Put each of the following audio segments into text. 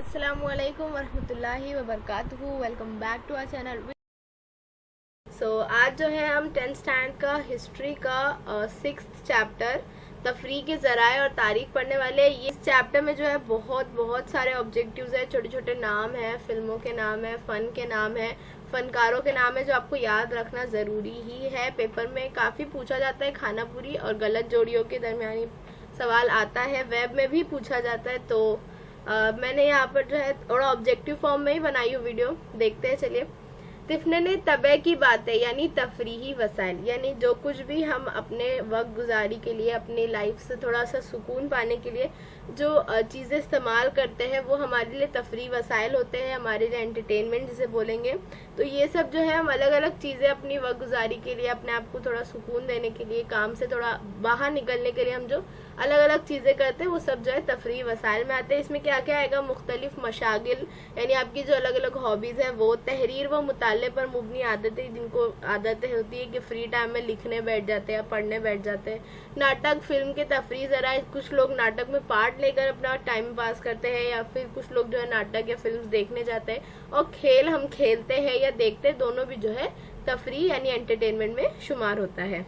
अस्सलामुअलैकुम वरहमतुल्लाहि वबरकातुहू। Welcome back to our channel. आज जो है हम 10th स्टैंडर्ड का हिस्ट्री का 6th चैप्टर तफरी के ज़राए और तारीख पढ़ने वाले हैं। इस चैप्टर में जो है बहुत सारे ऑब्जेक्टिव्स है, छोटे छोटे नाम है, फिल्मों के नाम है, फ़न के नाम है, फ़नकारों के नाम है जो आपको याद रखना ज़रूरी ही है। पेपर में काफ़ी पूछा जाता है, खाना पूरी और गलत जोड़ियों के दरमियानी सवाल आता है, वेब में भी पूछा जाता है। तो मैंने यहाँ पर जो है थोड़ा ऑब्जेक्टिव फॉर्म में ही बनाई हूँ वीडियो, देखते हैं चलिए। तिफने ने तबे की बातें यानी तफरीही वसाइल, यानी जो कुछ भी हम अपने वक्त गुजारी के लिए, अपनी लाइफ से थोड़ा सा सुकून पाने के लिए जो चीज़ें इस्तेमाल करते हैं वो हमारे लिए तफरी वसाइल होते हैं, हमारे लिए एंटरटेनमेंट जिसे बोलेंगे। तो ये सब जो है हम अलग अलग चीज़ें अपनी वक्त गुजारी के लिए, अपने आप को थोड़ा सुकून देने के लिए, काम से थोड़ा बाहर निकलने के लिए हम जो अलग अलग चीज़ें करते हैं वो सब जो है तफरी वसाइल में आते हैं। इसमें क्या क्या आएगा? मुख्तलिफ मशागिल यानी आपकी जो अलग अलग हॉबीज़ है वो, तहरीर व मुताले पर मुबनी आदतें, जिनको आदतें होती है कि फ्री टाइम में लिखने बैठ जाते हैं या पढ़ने बैठ जाते हैं, नाटक, फिल्म के तफरी ज़राए, कुछ लोग नाटक में पार्ट लेकर अपना टाइम पास करते हैं या फिर कुछ लोग जो है नाटक या फिल्म देखने जाते हैं, और खेल हम खेलते हैं या देखते हैं, दोनों भी जो है तफरी यानी एंटरटेनमेंट में शुमार होता है।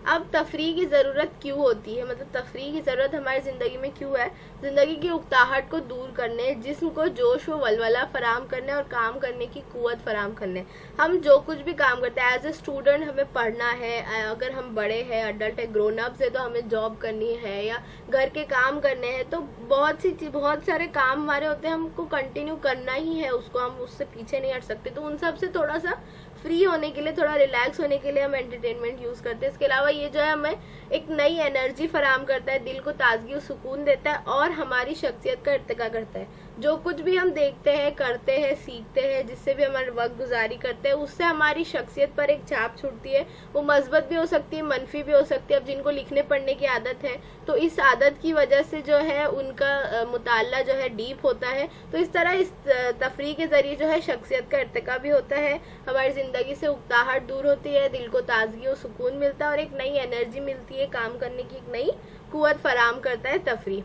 अब तफरी की ज़रूरत क्यों होती है, मतलब तफरी की ज़रूरत हमारी ज़िंदगी में क्यों है? ज़िंदगी की उकताहट को दूर करने, जिस्म को जोश व वलवला फराम करने और काम करने की कुव्वत फराम करने। हम जो कुछ भी काम करते हैं एज ए स्टूडेंट, हमें पढ़ना है, अगर हम बड़े हैं, अडल्ट है, ग्रोन अप्स है, तो हमें जॉब करनी है या घर के काम करने हैं, तो बहुत सारे काम हमारे होते हैं, हमको कंटिन्यू करना ही है उसको, हम उससे पीछे नहीं हट सकते। तो उन सब से थोड़ा सा फ्री होने के लिए, थोड़ा रिलैक्स होने के लिए हम एंटरटेनमेंट यूज़ करते हैं। इसके अलावा ये जो है हमें एक नई एनर्जी फराम करता है, दिल को ताजगी और सुकून देता है और हमारी शख्सियत का इर्तिका करता है। जो कुछ भी हम देखते हैं, करते हैं, सीखते हैं, जिससे भी हमारे वक्त गुजारी करते हैं, उससे हमारी शख्सियत पर एक छाप छूटती है। वो मस्बत भी हो सकती है, मनफी भी हो सकती है। अब जिनको लिखने पढ़ने की आदत है तो इस आदत की वजह से जो है उनका मुताला जो है डीप होता है। तो इस तरह इस तफरी के ज़रिए जो है शख्सियत का इर्तिका भी होता है, हमारी ज़िंदगी से उकताहट दूर होती है, दिल को ताजगी और सुकून मिलता है और एक नई एनर्जी मिलती है, काम करने की एक नई कुव्वत फराम करता है तफरी।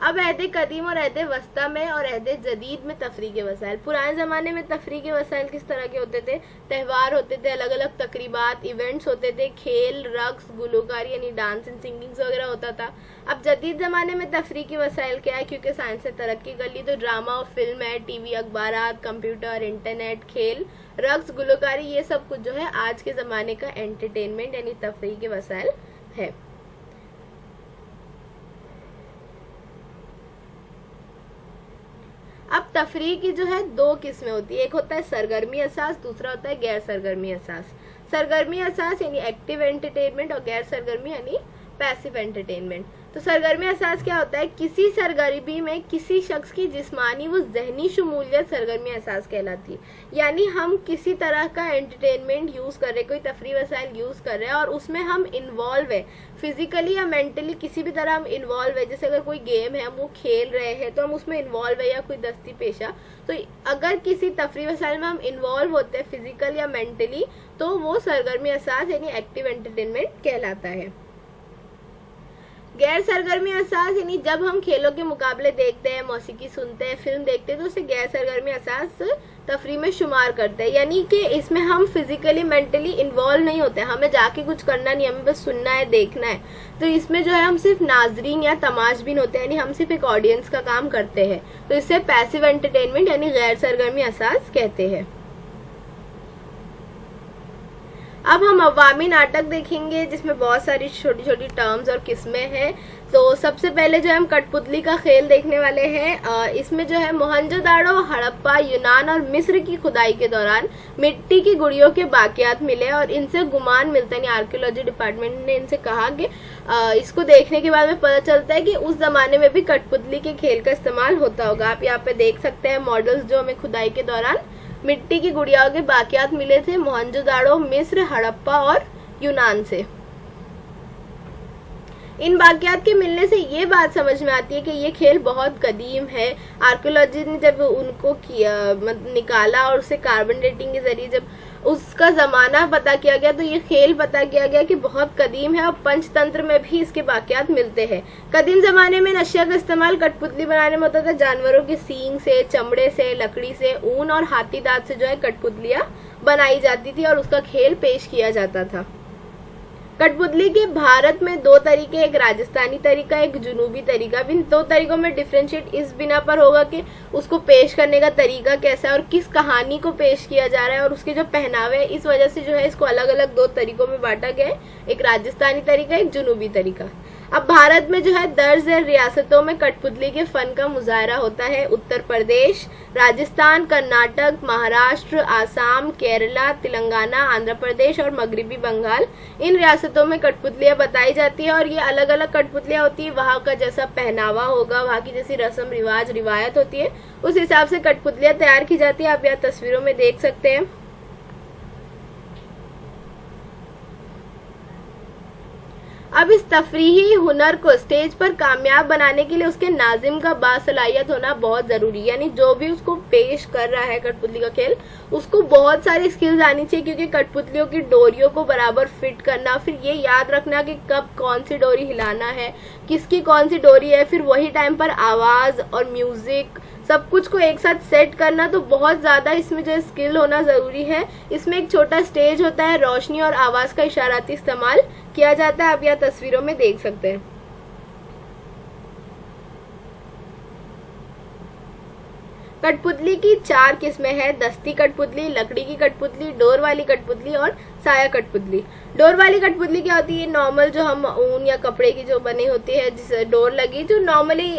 अब अहद कदीम और अहद वस्ता में और अहद जदीद में तफरी के वसाइल। पुराने ज़माने में तफरी के वसाइल किस तरह के होते थे? त्यौहार होते थे, अलग अलग तकरीबात, इवेंट्स होते थे, खेल, रक्स, गुलकारी यानी डांस एंड सिंगिंग्स वगैरह होता था। अब जदीद ज़माने में तफरी के वसाइल क्या है? क्योंकि साइंस ने तरक्की कर ली, तो ड्रामा और फिल्म है, टीवी, अखबारात, कंप्यूटर, इंटरनेट, खेल, रक्स, गुलकारी, ये सब कुछ जो है आज के ज़माने का एंटरटेनमेंट यानी तफरी के वसाइल है। अब तफरी की जो है दो किस्में होती है, एक होता है सरगर्मी असास, दूसरा होता है गैर सरगर्मी असास। सरगर्मी असास यानी एक्टिव एंटरटेनमेंट और गैर सरगर्मी यानी पैसिव एंटरटेनमेंट। तो सरगर्मी असास क्या होता है? किसी सरगर्मी में किसी शख्स की जिस्मानी व जहनी शमूलियत सरगर्मी असास कहलाती है। यानी हम किसी तरह का एंटरटेनमेंट यूज़ कर रहे, कोई तफरी वसाइल यूज़ कर रहे हैं और उसमें हम इन्वॉल्व है, फिजिकली या मेंटली किसी भी तरह हम इन्वॉल्व है। जैसे अगर कोई गेम है, हम वो खेल रहे हैं तो हम उसमें इन्वॉल्व है, या कोई दस्ती पेशा, तो अगर किसी तफरी वसाइल में हम इन्वॉल्व होते हैं फिजिकल या मेंटली, तो वो सरगर्मी असास यानी एक्टिव एंटरटेनमेंट कहलाता है। गैर सरगर्मी असास यानी जब हम खेलों के मुकाबले देखते हैं, मौसीकी सुनते हैं, फिल्म देखते हैं, तो उसे गैर सरगर्मी असास तफरी में शुमार करते हैं। यानी कि इसमें हम फिजिकली मेंटली इन्वॉल्व नहीं होते, हमें जाके कुछ करना नहीं, हमें बस सुनना है, देखना है। तो इसमें जो है हम सिर्फ नाजरीन या तमाशबीन होते हैं, यानी हम सिर्फ एक ऑडियंस का काम करते हैं। तो इसे पैसिव एंटरटेनमेंट यानी गैर सरगर्मी असास कहते हैं। अब हम अवामी नाटक देखेंगे जिसमें बहुत सारी छोटी छोटी टर्म्स और किस्में हैं। तो सबसे पहले जो है हम कठपुतली का खेल देखने वाले हैं। इसमें जो है मोहनजोदाड़ो, हड़प्पा, यूनान और मिस्र की खुदाई के दौरान मिट्टी की गुड़ियों के बाकियात मिले और इनसे गुमान मिलता है, आर्कियोलॉजी डिपार्टमेंट ने इनसे कहा कि इसको देखने के बाद में पता चलता है कि उस जमाने में भी कठपुतली के खेल का इस्तेमाल होता होगा। आप यहाँ पे देख सकते हैं मॉडल्स जो हमें खुदाई के दौरान मिट्टी की गुड़ियाओं के बाकियात मिले थे मोहनजोदाड़ो, मिस्र, हड़प्पा और यूनान से। इन बाकियात के मिलने से ये बात समझ में आती है कि ये खेल बहुत कदीम है। आर्कियोलॉजी ने जब उनको निकाला और उसे कार्बन डेटिंग के जरिए जब उसका जमाना पता किया गया तो ये खेल पता किया गया कि बहुत कदीम है और पंचतंत्र में भी इसके बाकियात मिलते हैं। कदीम जमाने में नशिया का इस्तेमाल कठपुतली बनाने में होता था। जानवरों के सींग से, चमड़े से, लकड़ी से, ऊन और हाथी दांत से जो है कठपुतलियां बनाई जाती थी और उसका खेल पेश किया जाता था। कठपुतली के भारत में 2 तरीके, एक राजस्थानी तरीका, एक जुनूबी तरीका। इन 2 तरीकों में डिफरेंशिएट इस बिना पर होगा कि उसको पेश करने का तरीका कैसा है और किस कहानी को पेश किया जा रहा है और उसके जो पहनावे है, इस वजह से जो है इसको अलग अलग 2 तरीकों में बांटा गया है, एक राजस्थानी तरीका, एक जुनूबी तरीका। अब भारत में जो है दर्ज रियासतों में कठपुतली के फन का मुजाहरा होता है। उत्तर प्रदेश, राजस्थान, कर्नाटक, महाराष्ट्र, आसाम, केरला, तेलंगाना, आंध्र प्रदेश और मगरबी बंगाल, इन रियासतों में कठपुतलियां बताई जाती है और ये अलग अलग कठपुतलियां होती है। वहाँ का जैसा पहनावा होगा, वहाँ की जैसी रस्म रिवाज रिवायत होती है, उस हिसाब से कठपुतलियां तैयार की जाती है। आप यहाँ तस्वीरों में देख सकते हैं। अब इस तफरीही हुनर को स्टेज पर कामयाब बनाने के लिए उसके नाजिम का बासलाहियत होना बहुत जरूरी है। यानी जो भी उसको पेश कर रहा है कठपुतली का खेल, उसको बहुत सारी स्किल्स आनी चाहिए, क्योंकि कठपुतलियों की डोरियों को बराबर फिट करना, फिर ये याद रखना कि कब कौन सी डोरी हिलाना है, किसकी कौन सी डोरी है, फिर वही टाइम पर आवाज और म्यूजिक सब कुछ को एक साथ सेट करना, तो बहुत ज्यादा इसमें जो स्किल होना जरूरी है। इसमें एक छोटा स्टेज होता है, रोशनी और आवाज का इशाराती इस्तेमाल किया जाता है। आप यह तस्वीरों में देख सकते हैं। कठपुतली की 4 किस्में हैं। दस्ती कठपुतली, लकड़ी की कठपुतली, डोर वाली कठपुतली और साया कठपुतली। डोर वाली कठपुतली क्या होती है? नॉर्मल जो हम ऊन या कपड़े की जो बनी होती है, जिस डोर लगी, जो नॉर्मली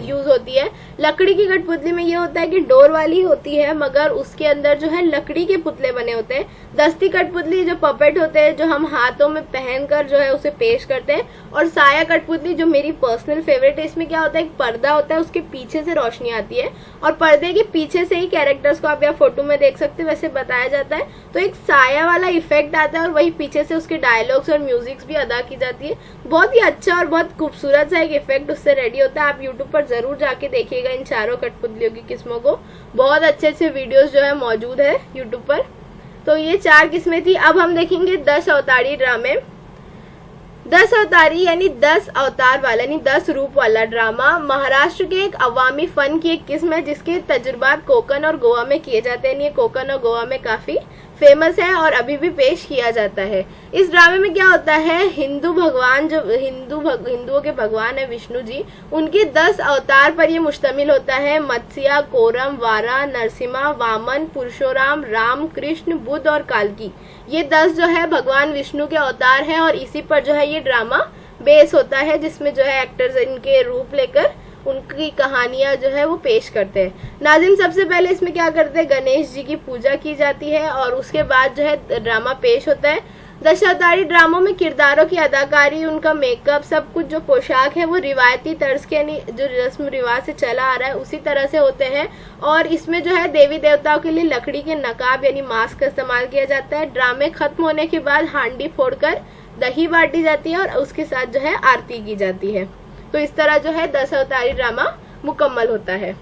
यूज होती है। लकड़ी की कठपुतली में ये होता है कि डोर वाली होती है मगर उसके अंदर जो है लकड़ी के पुतले बने होते हैं। दस्ती कठपुतली जो पपेट होते हैं, जो हम हाथों में पहनकर जो है उसे पेश करते हैं। और साया कठपुतली जो मेरी पर्सनल फेवरेट है, इसमें क्या होता है, एक पर्दा होता है, उसके पीछे से रोशनी आती है और पर्दे के पीछे से ही कैरेक्टर्स को आप यहाँ फोटो में देख सकते हैं वैसे बताया जाता है। तो एक साया वाला इफेक्ट आता है और वही पीछे से उसके डायलॉग्स और म्यूजिक्स भी अदा की जाती है। बहुत ही अच्छा और बहुत खूबसूरत सा एक इफेक्ट उससे रेडी होता है। आप यूट्यूब पर जरूर जाके देखिएगा इन चारों कठपुतलियों की किस्मों को। बहुत अच्छे अच्छे वीडियोस जो है मौजूद है यूट्यूब पर। तो ये 4 किस्में थी। अब हम देखेंगे 10 अवतारी ड्रामे। 10 अवतारी यानी 10 अवतार वाला यानी 10 रूप वाला ड्रामा महाराष्ट्र के एक अवामी फन की एक किस्म है, जिसके तजुर्बात कोकण और गोवा में किए जाते हैं। ये कोकण और गोवा में काफी फेमस है और अभी भी पेश किया जाता है। इस ड्रामे में क्या होता है, हिंदू भगवान जो हिंदुओं के भगवान है विष्णु जी, उनके 10 अवतार पर ये मुश्तमिल होता है। मत्स्या, कोरम, वारा, नरसिम्हा, वामन, पुरुषोराम, राम, कृष्ण, बुद्ध और कालकी, ये 10 जो है भगवान विष्णु के अवतार हैं और इसी पर जो है ये ड्रामा बेस होता है, जिसमें जो है एक्टर्स इनके रूप लेकर उनकी कहानियां जो है वो पेश करते हैं। नाज़िम सबसे पहले इसमें क्या करते हैं, गणेश जी की पूजा की जाती है और उसके बाद जो है ड्रामा पेश होता है। दशावतारी ड्रामों में किरदारों की अदाकारी, उनका मेकअप, सब कुछ जो पोशाक है वो रिवायती तर्ज के यानी जो रस्म रिवाज से चला आ रहा है उसी तरह से होते हैं। और इसमें जो है देवी देवताओं के लिए लकड़ी के नकाब यानी मास्क का इस्तेमाल किया जाता है। ड्रामे खत्म होने के बाद हांडी फोड़कर दही बांटी जाती है और उसके साथ जो है आरती की जाती है। तो इस तरह जो है 10 अवतारी ड्रामा मुकम्मल होता है।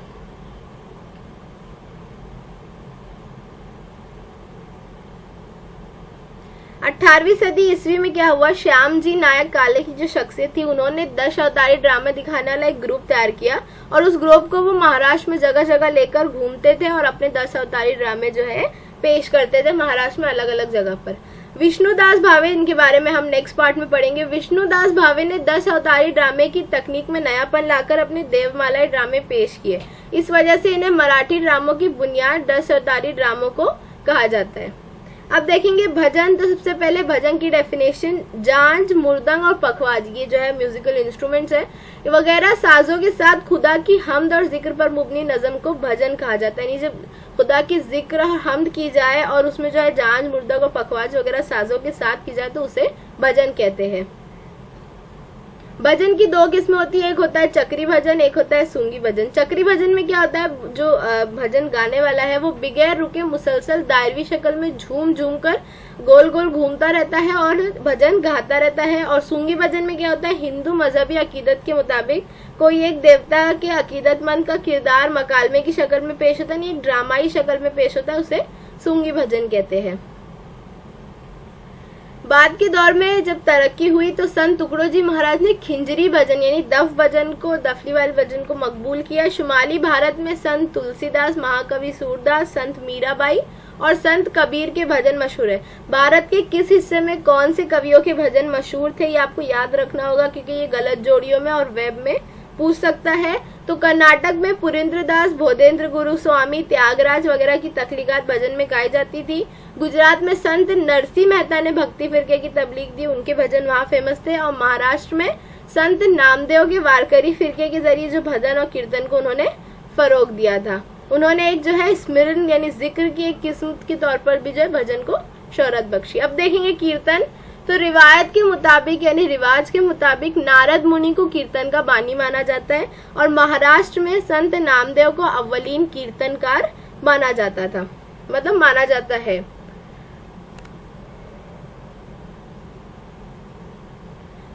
अठारहवीं सदी ईस्वी में क्या हुआ, श्याम जी नायक काले की जो शख्सियत थी, उन्होंने 10 अवतारी ड्रामे दिखाने वाला एक ग्रुप तैयार किया और उस ग्रुप को वो महाराष्ट्र में जगह जगह लेकर घूमते थे और अपने 10 अवतारी ड्रामे जो है पेश करते थे महाराष्ट्र में अलग अलग जगह पर। विष्णुदास भावे, इनके बारे में हम नेक्स्ट पार्ट में पढ़ेंगे। विष्णुदास भावे ने 10 अवतारी ड्रामे की तकनीक में नयापन लाकर अपने देवमालाई ड्रामे पेश किए। इस वजह से इन्हें मराठी ड्रामों की बुनियाद 10 अवतारी ड्रामों को कहा जाता है। अब देखेंगे भजन। तो सबसे पहले भजन की डेफिनेशन, जांज, मुर्दंग और पखवाज, ये जो है म्यूजिकल इंस्ट्रूमेंट्स है, वगैरह साजों के साथ खुदा की हमद और जिक्र पर मुबनी नज़म को भजन कहा जाता है। यानी जब खुदा की जिक्र और हमद की जाए और उसमें जो है जांज, मुर्दंग और पखवाज वगैरह साजों के साथ की जाए तो उसे भजन कहते हैं। भजन की दो किस्में होती है, एक होता है चक्री भजन, एक होता है सूंगी भजन। चक्री भजन में क्या होता है, जो भजन गाने वाला है वो बगैर रुके मुसलसल दायरवी शक्ल में झूम झूम कर गोल गोल घूमता रहता है और भजन गाता रहता है। और सूंगी भजन में क्या होता है, हिंदू मजहबी अकीदत के मुताबिक कोई एक देवता के अकीदतमंद का किरदार मकालमे की शक्ल में पेश होता है, नहीं ड्रामाई शक्ल में पेश होता है, उसे सूंगी भजन कहते हैं। बाद के दौर में जब तरक्की हुई तो संत टुकड़ोजी महाराज ने खिंजरी भजन यानी दफ भजन को, दफली वाले भजन को मकबूल किया। शुमाली भारत में संत तुलसीदास, महाकवि सूरदास, संत मीराबाई और संत कबीर के भजन मशहूर है। भारत के किस हिस्से में कौन से कवियों के भजन मशहूर थे ये आपको याद रखना होगा, क्योंकि ये गलत जोड़ियों में और वेब में पूछ सकता है। तो कर्नाटक में पुरेंद्र दास, बोधेंद्र गुरु स्वामी, त्यागराज वगैरह की तख्लीकात भजन में गाई जाती थी। गुजरात में संत नरसिंह मेहता ने भक्ति फिरके की तबलीग दी, उनके भजन वहाँ फेमस थे। और महाराष्ट्र में संत नामदेव के वारकरी फिरके के जरिए जो भजन और कीर्तन को उन्होंने फरोग दिया था। उन्होंने एक जो है स्मरण यानी जिक्र की एक किस्म के तौर पर भी जो है भजन को शोहरत बख्शी। अब देखेंगे कीर्तन। तो रिवायत के मुताबिक यानी रिवाज के मुताबिक नारद मुनि को कीर्तन का बानी माना जाता है और महाराष्ट्र में संत नामदेव को अव्वलीन कीर्तनकार माना जाता था, मतलब माना जाता है।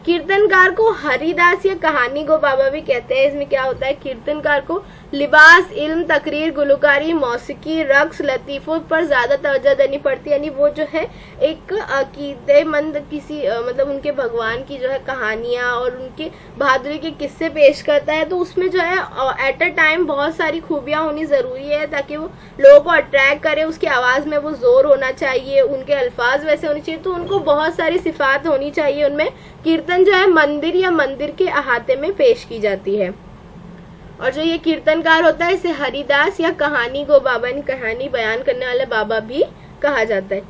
कीर्तनकार को हरिदास या कहानी गो बाबा भी कहते हैं। इसमें क्या होता है, कीर्तनकार को लिबास, इल्म, तकरीर, गुलकारी, मौसीकी, रक्स, लतीफों पर ज्यादा तवज्जो देनी पड़ती है। यानी वो जो है एक अकीदेमंद किसी मतलब उनके भगवान की जो है कहानियां और उनकी बहादुरी के किस्से पेश करता है, तो उसमें जो है एट अ टाइम बहुत सारी खूबियां होनी जरूरी है ताकि वो लोगों को अट्रैक्ट करे। उसकी आवाज में वो जोर होना चाहिए, उनके अल्फाज वैसे होने चाहिए, तो उनको बहुत सारी सिफात होनी चाहिए उनमें। कीर्तन जो है मंदिर या मंदिर के अहाते में पेश की जाती है। और जो ये कीर्तनकार होता है इसे हरिदास या कहानी गो बाबा यानी कहानी बयान करने वाले बाबा भी कहा जाता है।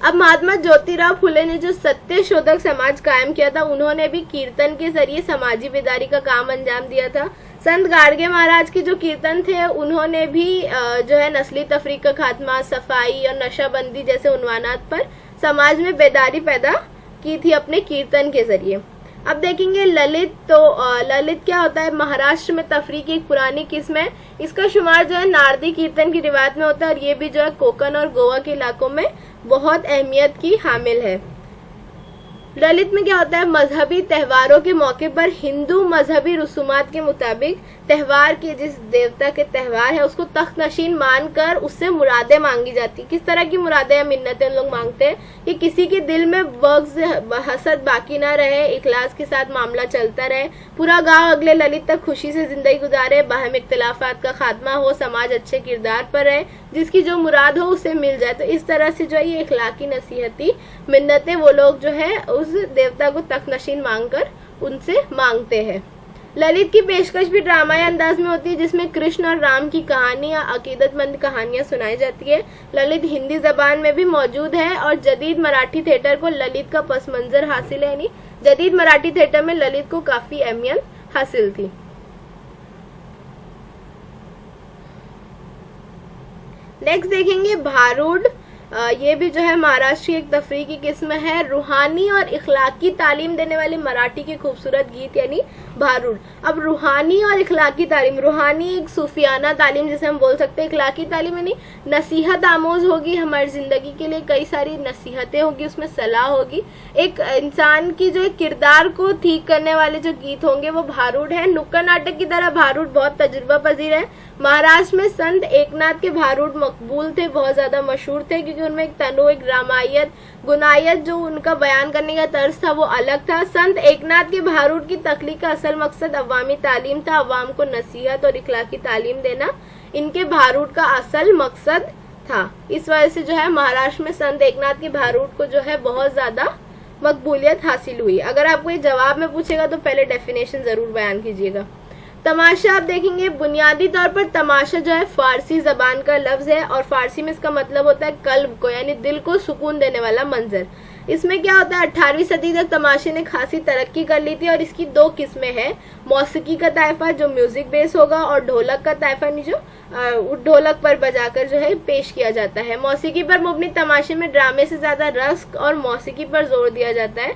अब महात्मा ज्योतिराव फुले ने जो सत्य शोधक समाज कायम किया था, उन्होंने भी कीर्तन के जरिए समाजी बेदारी का काम अंजाम दिया था। संत गाडगे महाराज के जो कीर्तन थे उन्होंने भी जो है नस्ली तफरीक का खात्मा, सफाई और नशाबंदी जैसे उन्वानात पर समाज में बेदारी पैदा की थी अपने कीर्तन के जरिए। अब देखेंगे ललित। तो ललित क्या होता है, महाराष्ट्र में तफरीह की एक पुरानी किस्म है। इसका शुमार जो है नारदी कीर्तन की रिवायत में होता है और ये भी जो है कोकण और गोवा के इलाकों में बहुत अहमियत की हामिल है। ललित में क्या होता है, मजहबी त्योहारों के मौके पर हिंदू मजहबी रसूमात के मुताबिक त्योहार के जिस देवता के त्योहार है उसको तख्त नशीन मानकर उससे मुरादें मांगी जाती। किस तरह की मुरादें या मिन्नतें लोग मांगते हैं कि किसी के दिल में बग़्ज़ हसद बाकी ना रहे, इखलास के साथ मामला चलता रहे, पूरा गांव अगले ललित तक खुशी से जिंदगी गुजारे, बाहम इख्तिलाफात का खात्मा हो, समाज अच्छे किरदार पर रहे, जिसकी जो मुराद हो उसे मिल जाए। तो इस तरह से जो है ये इखलाकी नसीहती मिन्नतें वो लोग जो है उस देवता को तख्त नशीन मांगकर उनसे मांगते हैं। ललित की पेशकश भी ड्रामाई अंदाज में होती है जिसमें कृष्ण और राम की कहानी या अकीदतमंद कहानियां सुनाई जाती है। ललित हिंदी जबान में भी मौजूद है और जदीद मराठी थिएटर को ललित का पस मंजर हासिल है, यानी जदीद मराठी थिएटर में ललित को काफी अहमियत हासिल थी। नेक्स्ट देखेंगे भारूड। ये भी जो है महाराष्ट्र की एक तफरीह की किस्म है। रूहानी और इखलाकी तालीम देने वाले मराठी के खूबसूरत गीत यानी भारूड। अब रूहानी और इखलाकी तालीम, रूहानी एक सूफियाना तालीम जिसे हम बोल सकते हैं, इखलाकी तालीम यानी नसीहत आमोज होगी, हमारी जिंदगी के लिए कई सारी नसीहतें होगी, उसमें सलाह होगी, एक इंसान की जो किरदार को ठीक करने वाले जो गीत होंगे वो भारूड है। नुक्कड़ नाटक की तरह भारूड बहुत तजुर्बा पजीर है। महाराष्ट्र में संत एकनाथ के भारूड मकबूल थे, बहुत ज्यादा मशहूर थे क्योंकि उनमें एक तनु, एक ड्रामायत, गुनायत जो उनका बयान करने का तर्ज था वो अलग था। संत एकनाथ के भारूड की तख्लीक का असल मकसद अवामी तालीम था, अवाम को नसीहत और इखलाकी तालीम देना इनके भारूड का असल मकसद था। इस वजह से जो है महाराष्ट्र में संत एकनाथ के भारूड को जो है बहुत ज्यादा मकबूलियत हासिल हुई। अगर आपको ये जवाब में पूछेगा तो पहले डेफिनेशन जरूर बयान कीजिएगा। तमाशा आप देखेंगे, बुनियादी तौर पर तमाशा जो है फारसी जबान का लफ्ज है और फारसी में इसका मतलब होता है कल्ब को यानी दिल को सुकून देने वाला मंजर। इसमें क्या होता है, 18वीं सदी तक तमाशे ने खासी तरक्की कर ली थी और इसकी दो किस्में हैं, मौसीकी का ताइफा जो म्यूजिक बेस होगा और ढोलक का ताइफा जो ढोलक पर बजाकर जो है पेश किया जाता है। मौसीकी पर मुबनी तमाशे में ड्रामे से ज्यादा रस्क और मौसीकी पर जोर दिया जाता है।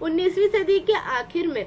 19वीं सदी के आखिर में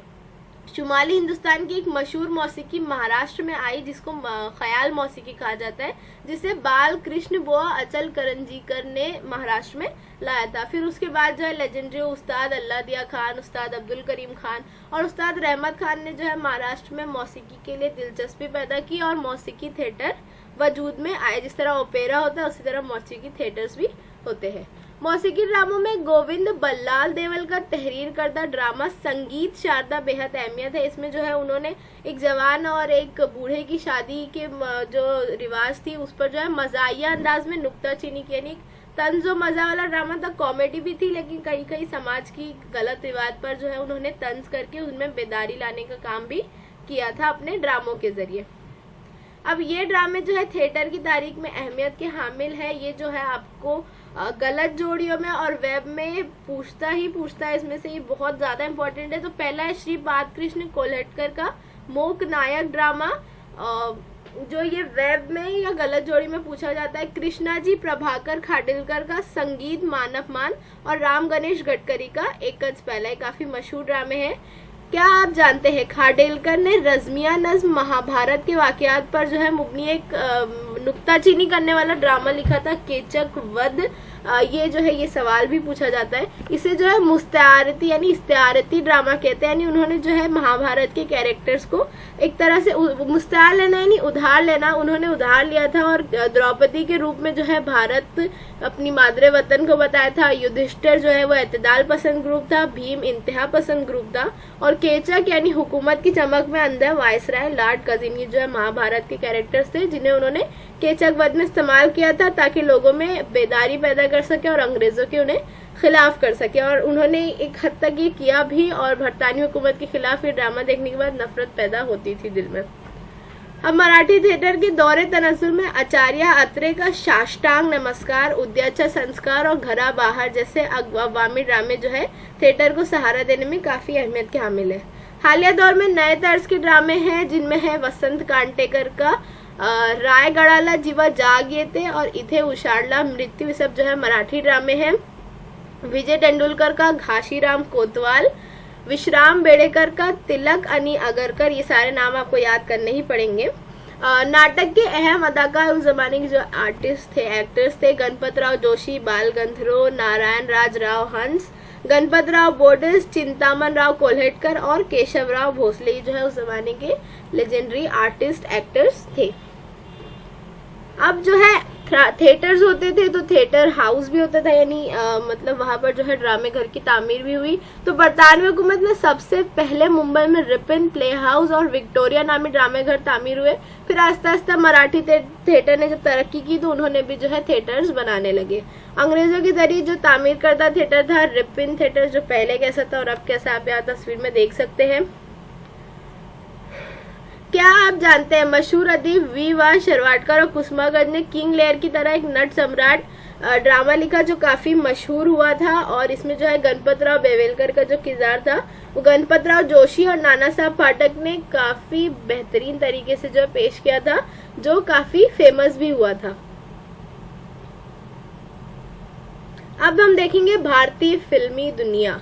शुमाली हिंदुस्तान की एक मशहूर मौसीकी महाराष्ट्र में आई जिसको ख्याल मौसीकी कहा जाता है, जिसे बाल कृष्ण बुआ अचल करंजीकर ने महाराष्ट्र में लाया था। फिर उसके बाद जो है लेजेंडरी उस्ताद अल्लादिया खान, उस्ताद अब्दुल करीम खान और उस्ताद रहमत खान ने जो है महाराष्ट्र में मौसीकी के लिए दिलचस्पी पैदा की और मौसीकी थिएटर वजूद में आए। जिस तरह ओपेरा होता है उसी तरह मौसीकी थिएटर्स भी होते हैं। मौसीकी ड्रामों में गोविंद बल्लाल देवल का तहरीर करदा ड्रामा संगीत शारदा बेहद अहमियत है। इसमें जो है उन्होंने एक जवान और एक बूढ़े की शादी के जो रिवाज थी उस पर जो है मजाहिया अंदाज में नुक्ताचीनी की, यानी तंज मजा वाला ड्रामा था। कॉमेडी भी थी लेकिन कई कई समाज की गलत रिवाज पर जो है उन्होंने तंज करके उनमें बेदारी लाने का काम भी किया था अपने ड्रामों के जरिए। अब ये ड्रामे जो है थिएटर की तारीख में अहमियत के हामिल है। ये जो है आपको गलत जोड़ियों में और वेब में पूछता है, इसमें से ये बहुत ज्यादा इम्पोर्टेंट है। तो पहला है श्री बालकृष्ण कोल्हटकर का मोक नायक ड्रामा, जो ये वेब में या गलत जोड़ी में पूछा जाता है। कृष्णाजी प्रभाकर खाडिलकर का संगीत मानव मान और राम गणेश गडकरी का एकच पहला है। काफी मशहूर ड्रामे हैं। क्या आप जानते हैं खाडिलकर ने रज़्मिया नज़्म महाभारत के वाकयात पर जो है मुबनी एक नुक्ताचीनी करने वाला ड्रामा लिखा था केचक वध। ये जो है ये सवाल भी पूछा जाता है। इसे जो है मुस्तारती यानी इस्तारती ड्रामा कहते हैं। यानी उन्होंने जो है महाभारत के कैरेक्टर्स को एक तरह से मुस्तार लेना यानी उधार लेना, उन्होंने उधार लिया था और द्रौपदी के रूप में जो है भारत अपनी मादरे वतन को बताया था। युधिष्ठिर जो है वो एतदाल पसंद ग्रुप था, भीम इंतहा पसंद ग्रुप था और केचक यानी हुकूमत की चमक में अंधा वायसराय लॉर्ड कजिन, ये जो है महाभारत के कैरेक्टर्स थे जिन्हें उन्होंने केचक वध में इस्तेमाल किया था ताकि लोगों में बेदारी पैदा कर सके और अंग्रेजों के उन्हें खिलाफ कर सके। और उन्होंने एक हद तक ये किया भी और भरतानी हुकूमत के खिलाफ ये ड्रामा देखने के बाद नफरत पैदा होती थी दिल में। अब मराठी थिएटर के दौरे तनस्सुल में आचार्य अत्रे का साष्टांग नमस्कार, उद्याचा संस्कार और घरा बाहर जैसे अवामी ड्रामे जो है थिएटर को सहारा देने में काफी अहमियत के हामिल है। हालिया दौर में नए तर्ज के ड्रामे हैं जिनमें है वसंत कांटेकर का रायगढ़ाला जीवा जाग येते और इथे उशाड़ला मृत्यू, ये सब जो है मराठी ड्रामे हैं। विजय तेंदुलकर का घाशीराम कोतवाल, विश्राम बेड़ेकर का तिलक अनि अगरकर, ये सारे नाम आपको याद करने ही पड़ेंगे। नाटक के अहम अदाकार उस जमाने के जो आर्टिस्ट थे, एक्टर्स थे, गणपतराव जोशी, बाल गंधर्व, नारायण राज राव हंस, गणपतराव बोडिस, चिंतामन राव कोल्हटकर और केशवराव भोसले, जो है उस जमाने के लेजेंडरी आर्टिस्ट एक्टर्स थे। अब जो है थिएटर्स होते थे तो थिएटर हाउस भी होता था, यानी मतलब वहां पर जो है ड्रामे घर की तामीर भी हुई। तो बरतानवी हुकूमत में सबसे पहले मुंबई में रिपन प्ले हाउस और विक्टोरिया नामी ड्रामे घर तामीर हुए। फिर आस्ता आस्ता मराठी थिएटर ने जब तरक्की की तो उन्होंने भी जो है थिएटर्स बनाने लगे। अंग्रेजों के जरिए जो तामीर करता थिएटर था रिपन थिएटर, जो पहले कैसा था और अब कैसा आप यहाँ तस्वीर में देख सकते हैं। क्या आप जानते हैं मशहूर अदीब वी.वा. शिरवाडकर और कुसुमाग्रज ने किंग लेयर की तरह एक नट सम्राट ड्रामा लिखा जो काफी मशहूर हुआ था और इसमें जो है गणपतराव बेवेलकर का जो किरदार था वो गणपतराव जोशी और नाना साहब पाठक ने काफी बेहतरीन तरीके से जो पेश किया था, जो काफी फेमस भी हुआ था। अब हम देखेंगे भारतीय फिल्मी दुनिया।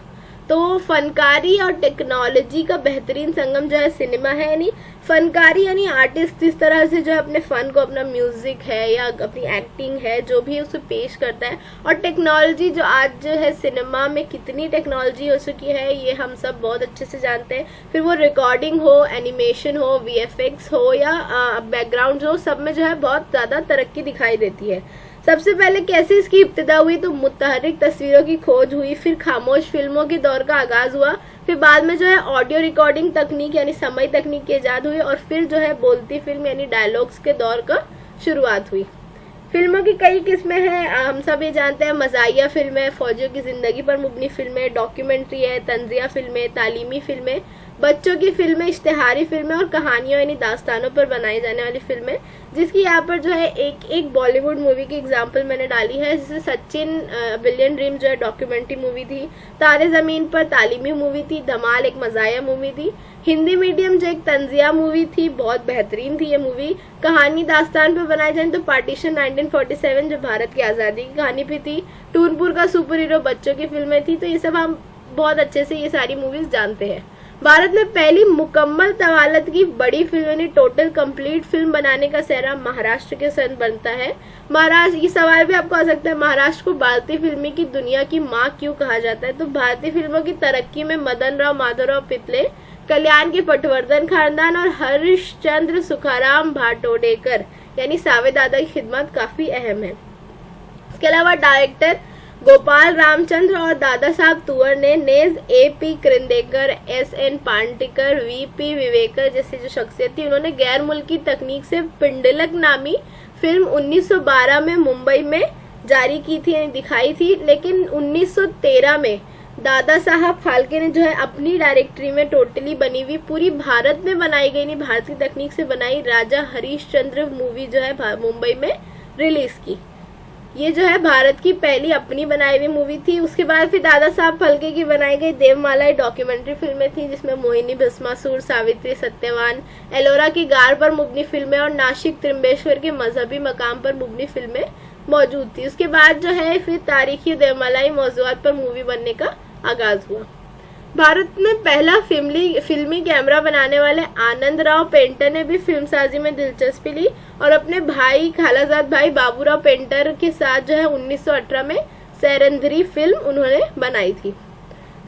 तो फनकारी और टेक्नोलॉजी का बेहतरीन संगम जो है सिनेमा है। यानी फनकारी यानी आर्टिस्ट इस तरह से जो है अपने फन को, अपना म्यूजिक है या अपनी एक्टिंग है जो भी उसे पेश करता है, और टेक्नोलॉजी जो आज जो है सिनेमा में कितनी टेक्नोलॉजी हो चुकी है ये हम सब बहुत अच्छे से जानते हैं। फिर वो रिकॉर्डिंग हो, एनिमेशन हो, वीएफएक्स हो या बैकग्राउंड हो, सब में जो है बहुत ज्यादा तरक्की दिखाई देती है। सबसे पहले कैसे इसकी इब्तिदा हुई तो मुतहर्रिक तस्वीरों की खोज हुई, फिर खामोश फिल्मों के दौर का आगाज हुआ, फिर बाद में जो है ऑडियो रिकॉर्डिंग तकनीक यानी समय तकनीक की इजाद हुई और फिर जो है बोलती फिल्म यानी डायलॉग्स के दौर का शुरुआत हुई। फिल्मों की कई किस्में हैं, हम सब ये जानते हैं। मजाहिया फिल्में, फौजियों की जिंदगी पर मुबनी फिल्में, डॉक्यूमेंट्री है, तंजिया फिल्में, तालीमी फिल्में, बच्चों की फिल्में, इश्तिहारी फिल्में और कहानियों यानी दास्तानों पर बनाई जाने वाली फिल्में, जिसकी यहाँ पर जो है एक बॉलीवुड मूवी की एग्जांपल मैंने डाली है, जैसे सचिन बिलियन ड्रीम जो है डॉक्यूमेंट्री मूवी थी, तारे जमीन पर तालीमी मूवी थी, धमाल एक मजाहिया मूवी थी, हिंदी मीडियम जो एक तंजिया मूवी थी, बहुत बेहतरीन थी ये मूवी। कहानी दास्तान पर बनाई जाए तो पार्टीशन 1947 जो भारत की आज़ादी की कहानी भी थी, टूनपुर का सुपर हीरो बच्चों की फिल्में थी। तो ये सब हम बहुत अच्छे से ये सारी मूवीज जानते हैं। भारत में पहली मुकम्मल तवालत की बड़ी फिल्म यानी टोटल कंप्लीट फिल्म बनाने का सेहरा महाराष्ट्र के संग बनता है। महाराष्ट्र, ये सवाल भी आपको आ सकता है, महाराष्ट्र को भारतीय फिल्मी की दुनिया की माँ क्यों कहा जाता है? तो भारतीय फिल्मों की तरक्की में मदन राव माधवराव पिपले, कल्याण के पटवर्धन खानदान और हरिश्चंद्र सुखाराम भाटोडेकर यानी सावे दादा की खिदमत काफी अहम है। इसके अलावा डायरेक्टर गोपाल रामचंद्र और दादा साहब तुअर ने नेज A.P. कृंदेकर, S.N. पांटिकर, V.P. विवेकर जैसे जो शख्सियत थी, उन्होंने गैर मुल्की तकनीक से पिंडलक नामी फिल्म 1912 में मुंबई में जारी की थी, दिखाई थी। लेकिन 1913 में दादा साहब फाल्के ने जो है अपनी डायरेक्टरी में टोटली बनी हुई पूरी भारत में बनाई गई, नहीं भारतीय तकनीक से बनाई राजा हरिश्चंद्र मूवी जो है मुंबई में रिलीज की। ये जो है भारत की पहली अपनी बनाई हुई मूवी थी। उसके बाद फिर दादा साहब फाल्के की बनाई गई देवमाला डॉक्यूमेंट्री फिल्में थी, जिसमें मोहिनी, भस्मासुर, सावित्री, सत्यवान, एलोरा की गार पर मुबनी फिल्में और नासिक त्रिम्बेश्वर के मजहबी मकाम पर मुबनी फिल्में मौजूद थी। उसके बाद जो है फिर तारीखी देवमालाई मौजूदात पर मूवी बनने का आगाज हुआ। भारत में पहला फिल्मी कैमरा बनाने वाले आनंद राव पेंटर ने भी फिल्मसाजी में दिलचस्पी ली और अपने भाई खालाजाद भाई बाबूराव पेंटर के साथ जो है 1918 में सैरंधरी फिल्म उन्होंने बनाई थी।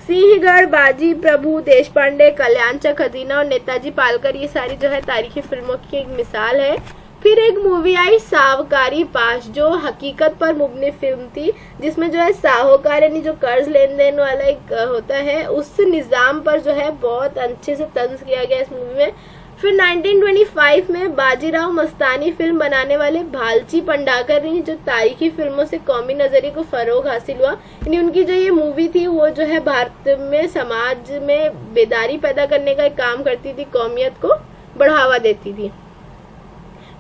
सिंहगढ़, बाजी प्रभु, देशपांडे, कल्याण का खजीना और नेताजी पालकर, ये सारी जो है तारीखी फिल्मों की एक मिसाल है। फिर एक मूवी आई सावकारी पाश, जो हकीकत पर मुबनी फिल्म थी, जिसमें जो है साहूकार यानी जो कर्ज लेन देन वाला एक होता है, उस निजाम पर जो है बहुत अच्छे से तंज किया गया इस मूवी में। फिर 1925 में बाजीराव मस्तानी फिल्म बनाने वाले भालची पंडाकर ने जो तारीखी फिल्मों से कौमी नजरिए को फरोग हासिल हुआ, यानी उनकी जो ये मूवी थी वो जो है भारत में समाज में बेदारी पैदा करने का एक काम करती थी, कौमियत को बढ़ावा देती थी।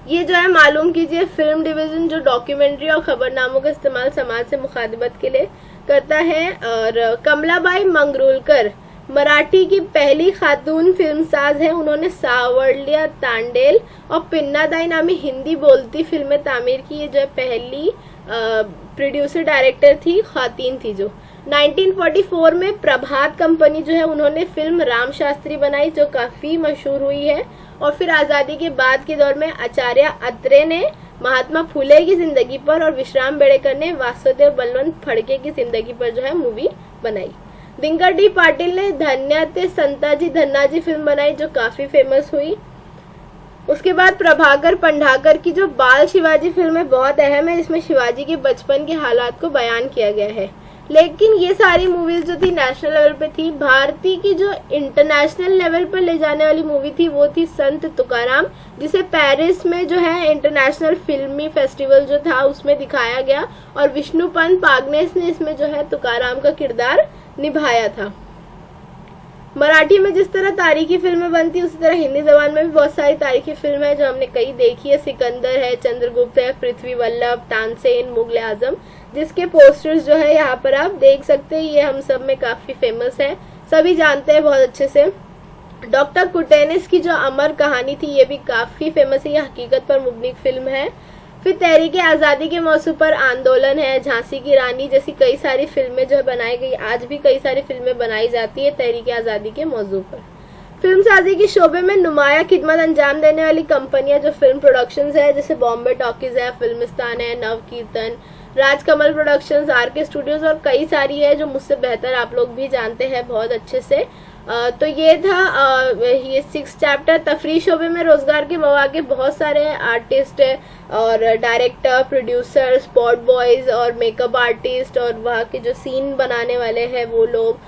ये जो है मालूम कीजिए, फिल्म डिवीजन जो डॉक्यूमेंट्री और खबरनामों का इस्तेमाल समाज से मुखातिबत के लिए करता है। और कमलाबाई मंगरूलकर मराठी की पहली खातून फिल्मसाज है। उन्होंने सावर्लिया तांडेल और पिन्नादाई नामी हिंदी बोलती फिल्में तामीर की। ये जो है पहली प्रोड्यूसर डायरेक्टर थी, खातून थी जो। 1944 में प्रभात कंपनी जो है उन्होंने फिल्म राम शास्त्री बनाई, जो काफी मशहूर हुई है। और फिर आजादी के बाद के दौर में आचार्य अत्रे ने महात्मा फुले की जिंदगी पर और विश्राम बेड़ेकर ने वासुदेव बलवंत फड़के की जिंदगी पर जो है मूवी बनाई। दिनकर डी पाटिल ने धन्यते संताजी धन्नाजी फिल्म बनाई, जो काफी फेमस हुई। उसके बाद प्रभाकर पंढाकर की जो बाल शिवाजी फिल्में बहुत अहम है, जिसमें शिवाजी के बचपन के हालात को बयान किया गया है। लेकिन ये सारी मूवीज जो थी नेशनल लेवल पे थी। भारती की जो इंटरनेशनल लेवल पर ले जाने वाली मूवी थी वो थी संत तुकाराम, जिसे पेरिस में जो है इंटरनेशनल फिल्मी फेस्टिवल जो था उसमें दिखाया गया और विष्णुपंत पागनेस ने इसमें जो है तुकाराम का किरदार निभाया था। मराठी में जिस तरह तारीखी फिल्में बनती उसी तरह हिंदी जबान में भी बहुत सारी तारीखी फिल्म है जो हमने कई देखी है। सिकंदर है, चंद्रगुप्त है, पृथ्वी वल्लभ, तानसेन, मुगल आजम, जिसके पोस्टर्स जो है यहाँ पर आप देख सकते हैं। ये हम सब में काफी फेमस है, सभी जानते हैं बहुत अच्छे से। डॉक्टर कुटेनिस की जो अमर कहानी थी ये भी काफी फेमस है, ये हकीकत पर मुबनी फिल्म है। फिर तहरीक आज़ादी के मौजू पर आंदोलन है, झांसी की रानी जैसी कई सारी फिल्में जो है बनाई गई। आज भी कई सारी फिल्में बनाई जाती है तहरीक आज़ादी के मौजू पर। फिल्मसाजी के शोबे में नुमाया खिदमत अंजाम देने वाली कंपनियां जो फिल्म प्रोडक्शंस है, जैसे बॉम्बे टॉकीज है, फिल्मिस्तान है, नव कीर्तन, राजकमल प्रोडक्शंस, RK स्टूडियोज और कई सारी है जो मुझसे बेहतर आप लोग भी जानते हैं बहुत अच्छे से। तो ये था ये 6 चैप्टर। तफरी शोबे में रोजगार के मौके बहुत सारे हैं, आर्टिस्ट है और डायरेक्टर, प्रोड्यूसर, स्पॉट बॉयज और मेकअप आर्टिस्ट और वहाँ के जो सीन बनाने वाले हैं वो लोग।